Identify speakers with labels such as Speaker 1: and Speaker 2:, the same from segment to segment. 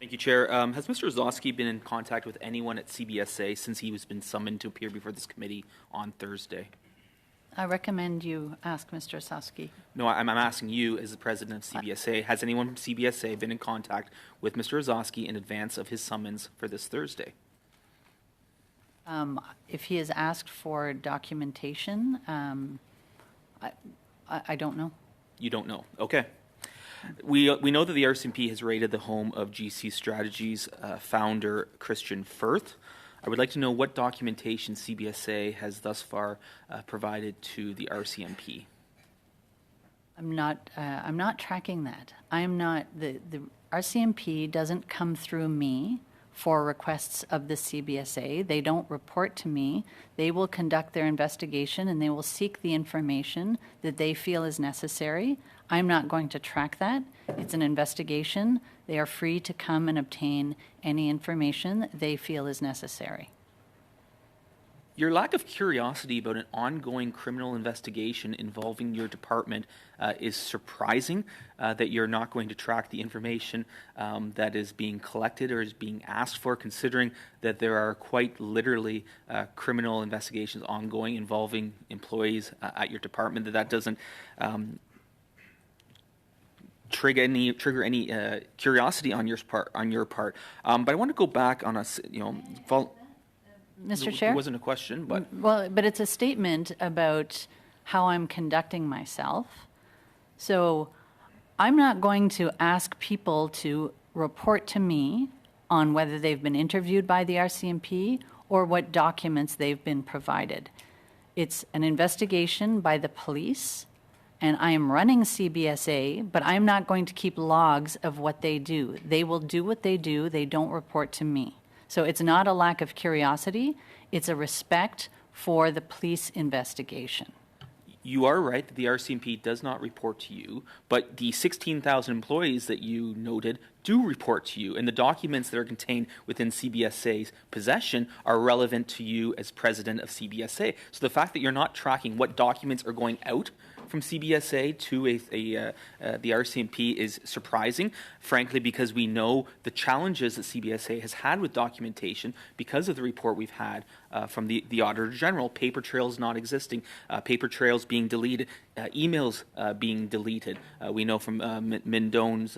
Speaker 1: Thank you, Chair. Has Mr. Ozlowski been in contact with anyone at CBSA since he was been summoned to appear before this committee on Thursday?
Speaker 2: I recommend you ask Mr. Ozlowski.
Speaker 1: No, I'm asking you as the president of CBSA. Has anyone from CBSA been in contact with Mr. Ozlowski in advance of his summons for this Thursday?
Speaker 2: If he has asked for documentation, I don't know.
Speaker 1: You don't know. Okay. We know that the RCMP has raided the home of GC Strategies founder Christian Firth. I would like to know what documentation CBSA has thus far provided to the RCMP.
Speaker 2: I'm not tracking that. I'm not the RCMP doesn't come through me for requests of the CBSA. They don't report to me. They will conduct their investigation and they will seek the information that they feel is necessary. I'm not going to track that. It's an investigation. They are free to come and obtain any information they feel is necessary.
Speaker 1: Your lack of curiosity about an ongoing criminal investigation involving your department is surprising. That you're not going to track the information that is being collected or is being asked for, considering that there are quite literally criminal investigations ongoing involving employees at your department. That doesn't trigger any curiosity on your part. But I want to go back on
Speaker 2: Mr. Chair?
Speaker 1: It wasn't a question, but...
Speaker 2: Well, but it's a statement about how I'm conducting myself. So I'm not going to ask people to report to me on whether they've been interviewed by the RCMP or what documents they've been provided. It's an investigation by the police, and I am running CBSA, but I'm not going to keep logs of what they do. They will do what they do. They don't report to me. So it's not a lack of curiosity, it's a respect for the police investigation.
Speaker 1: You are right that the RCMP does not report to you, but the 16,000 employees that you noted do report to you, and the documents that are contained within CBSA's possession are relevant to you as president of CBSA. So the fact that you're not tracking what documents are going out from CBSA to the RCMP is surprising, frankly, because we know the challenges that CBSA has had with documentation because of the report we've had from the Auditor General, paper trails not existing, paper trails being deleted, emails being deleted. We know from Mindone's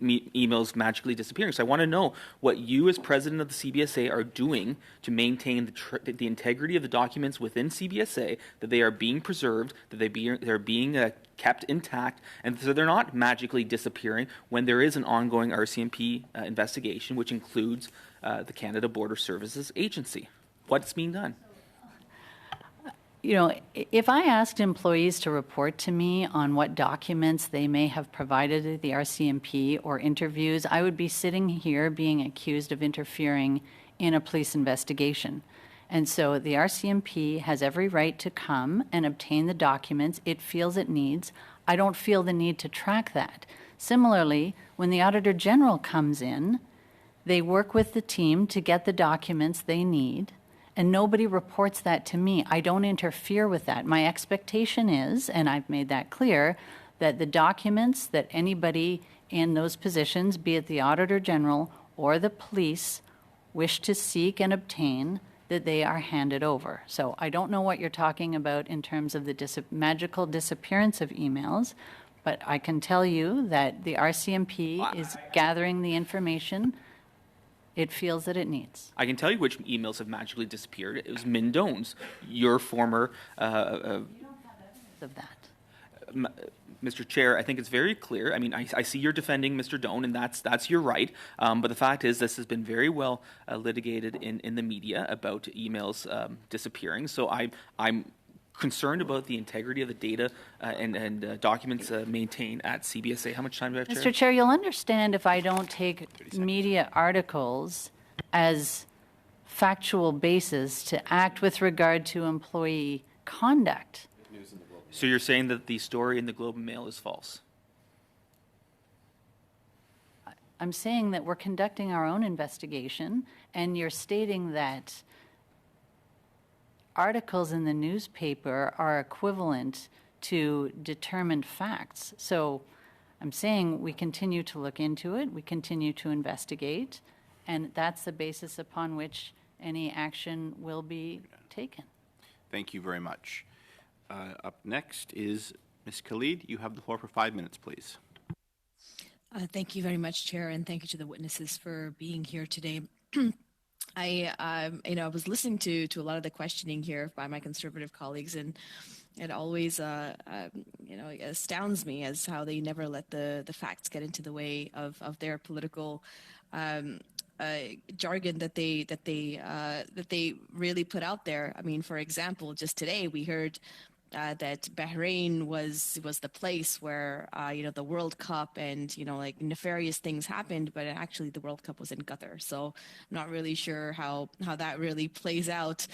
Speaker 1: emails magically disappearing. So I want to know what you as president of the CBSA are doing to maintain the integrity of the documents within CBSA, that they are being preserved, that they're being kept intact, and so they're not magically disappearing when there is an ongoing RCMP investigation, which includes the Canada Border Services Agency. What's being done?
Speaker 2: You know, if I asked employees to report to me on what documents they may have provided at the RCMP or interviews, I would be sitting here being accused of interfering in a police investigation. And so the RCMP has every right to come and obtain the documents it feels it needs. I don't feel the need to track that. Similarly, when the Auditor General comes in, they work with the team to get the documents they need. And nobody reports that to me. I don't interfere with that. My expectation is, and I've made that clear, that the documents that anybody in those positions, be it the Auditor General or the police, wish to seek and obtain, that they are handed over. So I don't know what you're talking about in terms of the magical disappearance of emails, but I can tell you that the RCMP is gathering the information it feels that it needs.
Speaker 1: I can tell you which emails have magically disappeared. It was Mindone's, your former...
Speaker 2: You don't have evidence of that.
Speaker 1: Mr. Chair, I think it's very clear. I mean, I see you're defending Mr. Doan, and that's your right. But the fact is, this has been very well litigated in the media about emails disappearing. So I'm concerned about the integrity of the data and documents maintained at CBSA. How much time do I have, Chair?
Speaker 2: Mr. Chair, you'll understand if I don't take media articles as factual basis to act with regard to employee conduct.
Speaker 1: So you're saying that the story in the Globe and Mail is false?
Speaker 2: I'm saying that we're conducting our own investigation, and you're stating that articles in the newspaper are equivalent to determined facts. So I'm saying we continue to look into it, we continue to investigate, and that's the basis upon which any action will be taken.
Speaker 3: Thank you very much. Up next is Ms. Khalid. You have the floor for 5 minutes, please.
Speaker 4: Thank you very much, Chair, and thank you to the witnesses for being here today. I was listening to a lot of the questioning here by my conservative colleagues, and it always, astounds me as how they never let the facts get into the way of their political jargon that they really put out there. I mean, for example, just today we heard that Bahrain was the place where the World Cup and like nefarious things happened, but actually the World Cup was in Qatar. So I'm not really sure how that really plays out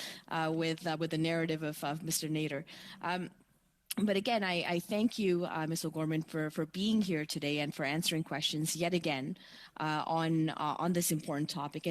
Speaker 4: with the narrative of Mr. Nader. But again, I thank you, Ms. O'Gorman, for being here today and for answering questions yet again on this important topic.